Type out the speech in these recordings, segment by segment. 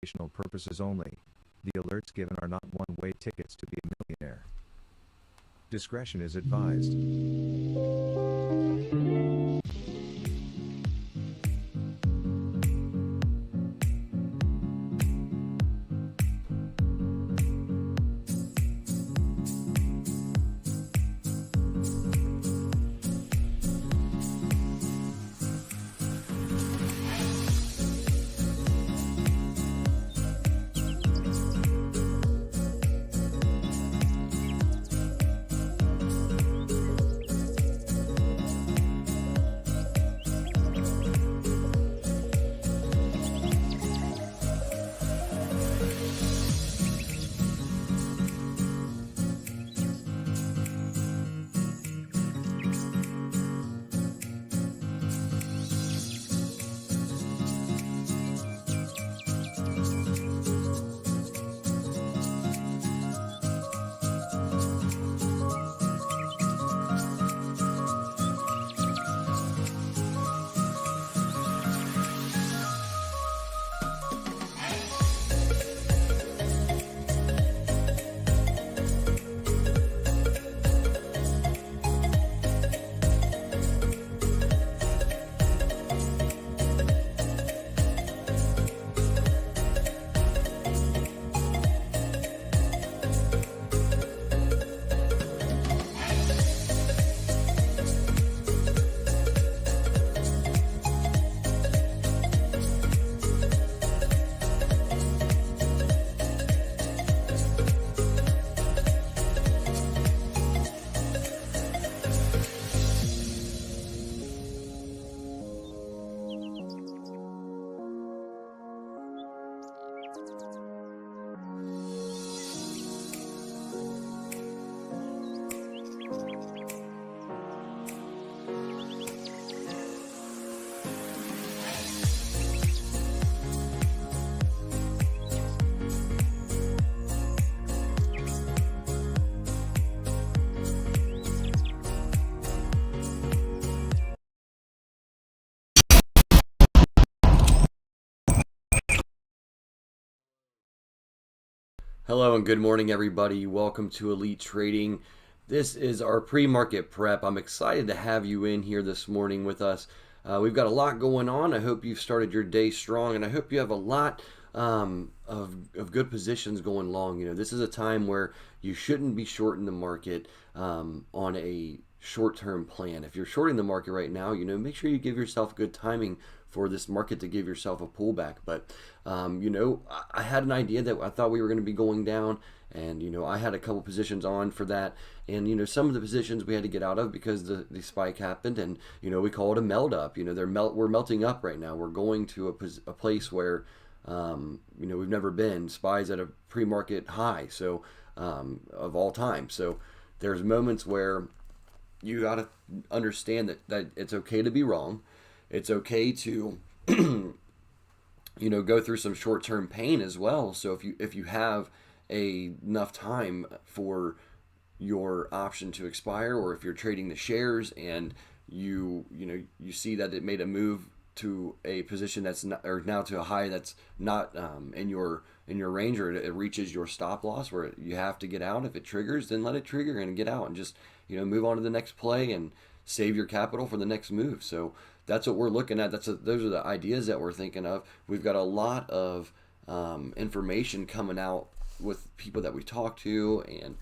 Educational purposes only. The alerts given are not one-way tickets to be a millionaire. Discretion is advised. Hello and good morning, everybody. Welcome to Elite Trading. This is our pre-market prep. I'm excited to have you in here this morning with us. We've got a lot going on. I hope you've started your day strong, and I hope you have a lot of good positions going long. You know, this is a time where you shouldn't be shorting the market on a short-term plan. If you're shorting the market right now, you know, make sure you give yourself good timing for this market to give yourself a pullback. But you know, I had an idea that I thought we were going to be going down, and you know, I had a couple positions on for that, and you know, some of the positions we had to get out of because the spike happened, and you know, we call it a melt up. You know, we're melting up right now. We're going to a place where you know, we've never been. SPY's at a pre-market high, so of all time. So there's moments where you got to understand that it's okay to be wrong. It's okay to you know, go through some short-term pain as well. So if you have enough time for your option to expire, or if you're trading the shares and you see that it made a move to a position that's not, or now to a high that's not in your range, or it reaches your stop loss where you have to get out. If it triggers, then let it trigger and get out, and just, you know, move on to the next play and save your capital for the next move. So that's what we're looking at. Those are the ideas that we're thinking of. We've got a lot of information coming out with people that we talk to, and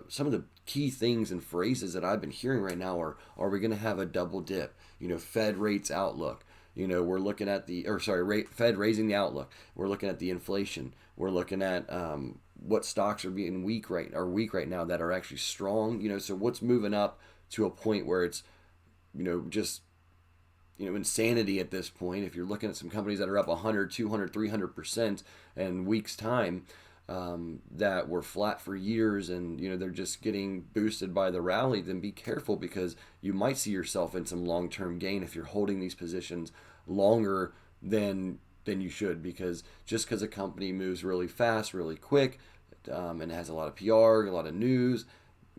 some of the key things and phrases that I've been hearing right now are we going to have a double dip? You know, Fed rates outlook. You know, we're looking at Fed raising the outlook. We're looking at the inflation. We're looking at what stocks are being weak right now that are actually strong. You know, so what's moving up to a point where it's, you know, just, you know, insanity at this point. If you're looking at some companies that are up 100, 200, 300% in weeks time, that were flat for years, and you know, they're just getting boosted by the rally, then be careful, because you might see yourself in some long-term gain if you're holding these positions longer than you should. Because just because a company moves really fast, really quick, and has a lot of PR, a lot of news,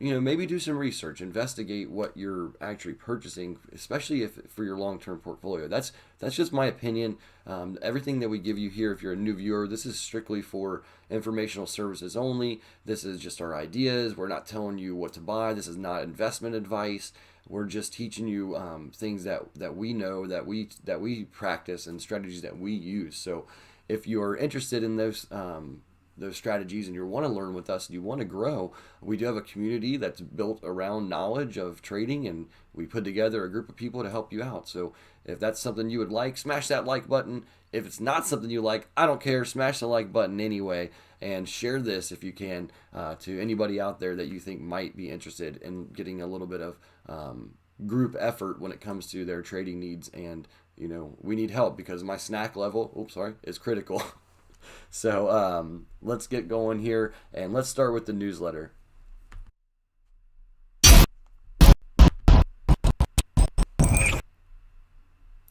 maybe do some research, investigate what you're actually purchasing, especially if for your long-term portfolio. That's just my opinion. Everything that we give you here, if you're a new viewer, this is strictly for informational services only. This is just our ideas. We're not telling you what to buy. This is not investment advice. We're just teaching you things that we know, that we practice, and strategies that we use. So if you're interested in those strategies and you want to learn with us and you want to grow, we do have a community that's built around knowledge of trading, and we put together a group of people to help you out. So if that's something you would like, smash that like button. If it's not something you like, I don't care, smash the like button anyway, and share this if you can to anybody out there that you think might be interested in getting a little bit of group effort when it comes to their trading needs. And we need help because my snack level is critical. So let's get going here, and let's start with the newsletter.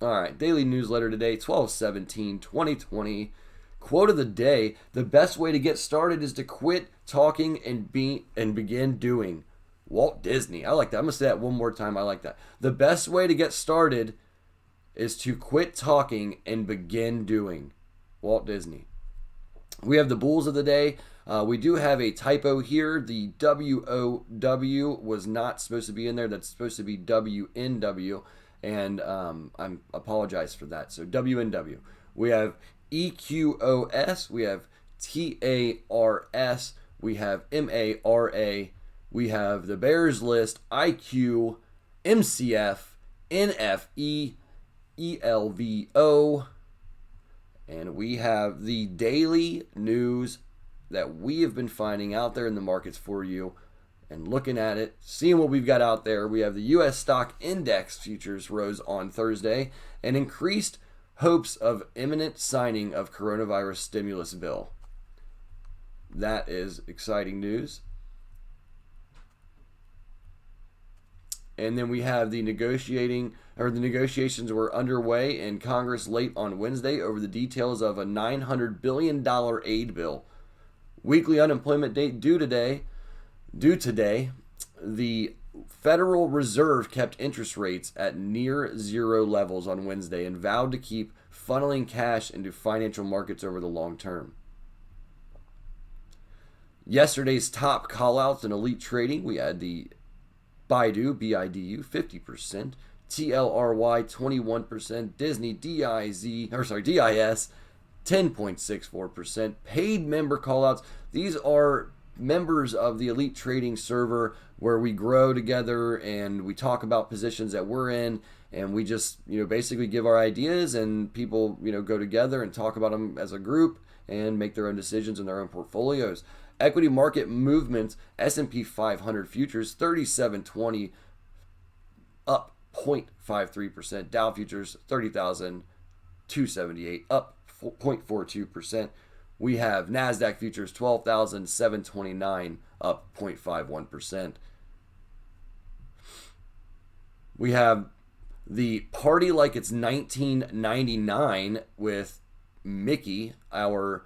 All right, daily newsletter today, 12/17/2020. Quote of the day: the best way to get started is to quit talking and begin doing. Walt Disney. I like that. I'm going to say that one more time. I like that. The best way to get started is to quit talking and begin doing. Walt Disney. We have the bulls of the day. We do have a typo here. The WOW was not supposed to be in there. That's supposed to be WNW. And I apologize for that. So WNW. We have EQOS. We have TARS. We have MARA. We have the Bears list, IQ, MCF, NFE, ELVO. And we have the daily news that we have been finding out there in the markets for you, and looking at it, seeing what we've got out there. We have the U.S. stock index futures rose on Thursday and increased hopes of imminent signing of coronavirus stimulus bill. That is exciting news. And then we have the negotiations were underway in Congress late on Wednesday over the details of a $900 billion aid bill. Weekly unemployment date due today. The Federal Reserve kept interest rates at near zero levels on Wednesday and vowed to keep funneling cash into financial markets over the long term. Yesterday's top callouts in elite trading, we had the Baidu, BIDU, 50%, TLRY, 21%, Disney, DIS, 10.64%. Paid member callouts, these are members of the elite trading server where we grow together and we talk about positions that we're in, and we just basically give our ideas, and people go together and talk about them as a group and make their own decisions in their own portfolios. Equity market movements, S&P 500 futures 3720 up 0.53%, Dow futures 30,278 up 0.42%. We have NASDAQ futures 12,729 up 0.51%. We have the party like it's 1999 with Mickey, our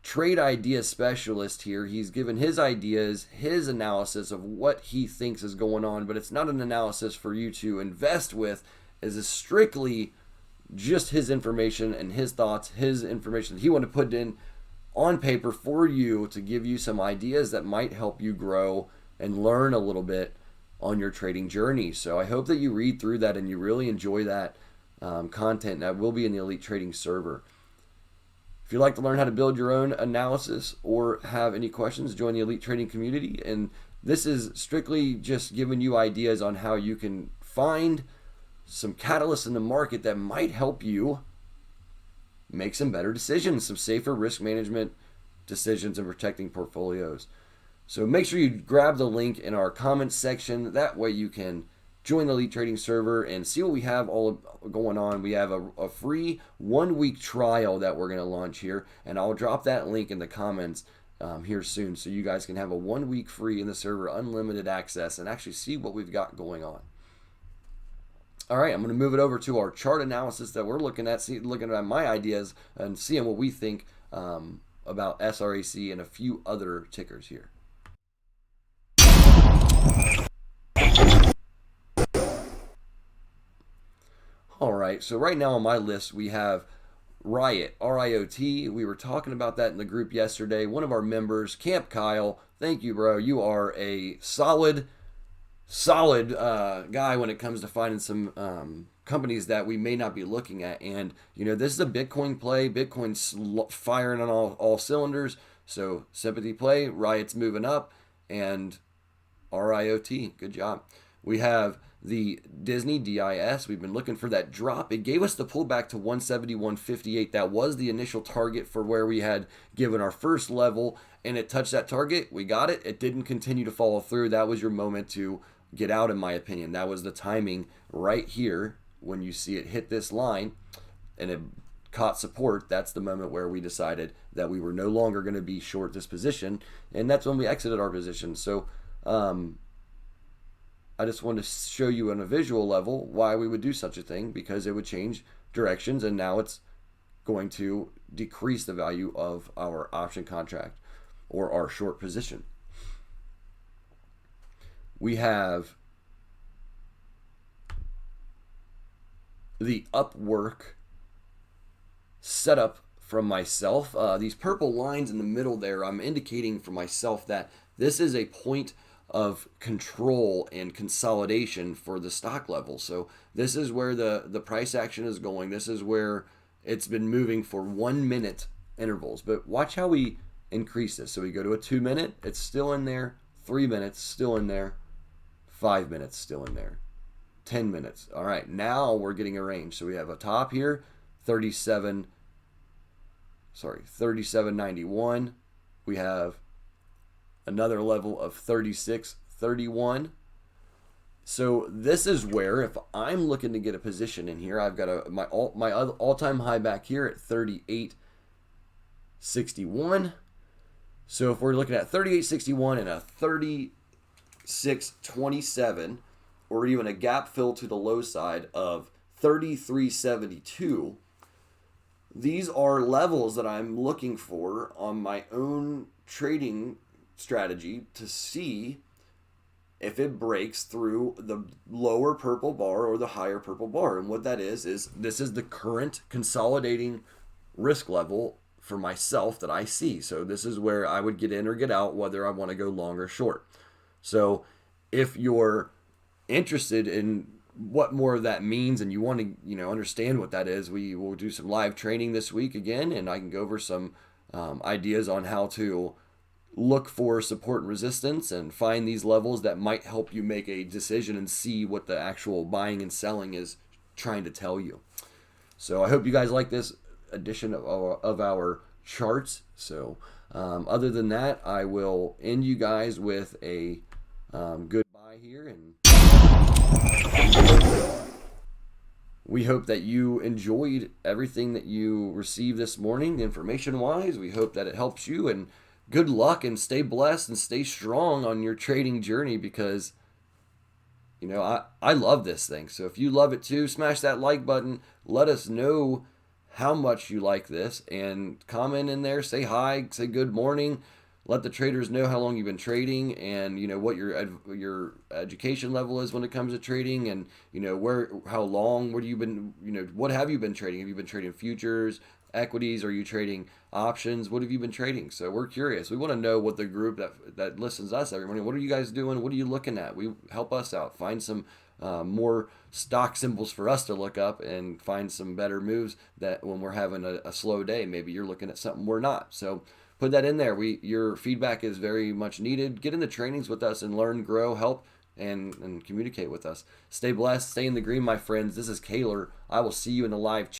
trade idea specialist here. He's given his ideas, his analysis of what he thinks is going on, but it's not an analysis for you to invest with. It's strictly just his information and his thoughts, his information that he wanted to put in on paper for you to give you some ideas that might help you grow and learn a little bit on your trading journey. So I hope that you read through that and you really enjoy that content. That will be in the Elite Trading server. If you'd like to learn how to build your own analysis or have any questions, join the Elite Trading community. And this is strictly just giving you ideas on how you can find some catalysts in the market that might help you make some better decisions, some safer risk management decisions, and protecting portfolios. So make sure you grab the link in our comments section. That way you can join the Elite Trading server and see what we have all going on. We have a free 1-week trial that we're going to launch here, and I'll drop that link in the comments here soon, so you guys can have a 1 week free in the server, unlimited access, and actually see what we've got going on. All right, I'm going to move it over to our chart analysis that we're looking at, looking at my ideas and seeing what we think about SRAC and a few other tickers here. right, so right now on my list we have Riot, R-I-O-T. We were talking about that in the group yesterday. One of our members, Camp Kyle, thank you, bro. You are a solid guy when it comes to finding some companies that we may not be looking at. And, this is a Bitcoin play. Bitcoin's firing on all cylinders. So, sympathy play. Riot's moving up. And RIOT, good job. We have the Disney DIS. We've been looking for that drop. It gave us the pullback to 171.58. That was the initial target for where we had given our first level, and it touched that target. We got it. It didn't continue to follow through. That was your moment to get out, in my opinion. That was the timing right here when you see it hit this line and it caught support. That's the moment where we decided that we were no longer going to be short this position, and that's when we exited our position. So I just want to show you on a visual level why we would do such a thing, because it would change directions, and now it's going to decrease the value of our option contract or our short position. We have the Upwork setup from myself. These purple lines in the middle there, I'm indicating for myself that this is a point of control and consolidation for the stock level. So this is where the price action is going. This is where it's been moving for 1 minute intervals. But watch how we increase this. So we go to a 2 minute, it's still in there. 3 minutes, still in there. 5 minutes, still in there. 10 minutes. All right, now we're getting a range. So we have a top here, 37.91. We have another level of 36.31. So this is where, if I'm looking to get a position in here, I've got my all-time high back here at 38.61. So if we're looking at 38.61 and a 36.27, or even a gap fill to the low side of 33.72, these are levels that I'm looking for on my own trading strategy to see if it breaks through the lower purple bar or the higher purple bar. And what that is this is the current consolidating risk level for myself that I see. So this is where I would get in or get out, whether I want to go long or short. So if you're interested in what more of that means and you want to understand what that is, we will do some live training this week again, and I can go over some ideas on how to look for support and resistance and find these levels that might help you make a decision and see what the actual buying and selling is trying to tell you. So I hope you guys like this edition of our charts. So other than that, I will end you guys with a goodbye here, and we hope that you enjoyed everything that you received this morning information wise. We hope that it helps you, and good luck, and stay blessed and stay strong on your trading journey, because I love this thing. So if you love it too, smash that like button. Let us know how much you like this, and comment in there, say hi, say good morning. Let the traders know how long you've been trading, and what your education level is when it comes to trading, and how long, what have you been trading? Have you been trading futures, equities? Are you trading options? What have you been trading? So we're curious. We want to know what the group that listens to us every morning, what are you guys doing? What are you looking at? We help us out. Find some more stock symbols for us to look up, and find some better moves that when we're having a slow day, maybe you're looking at something we're not. So put that in there. Your feedback is very much needed. Get in the trainings with us and learn, grow, help, and communicate with us. Stay blessed. Stay in the green, my friends. This is Kaler. I will see you in the live chat.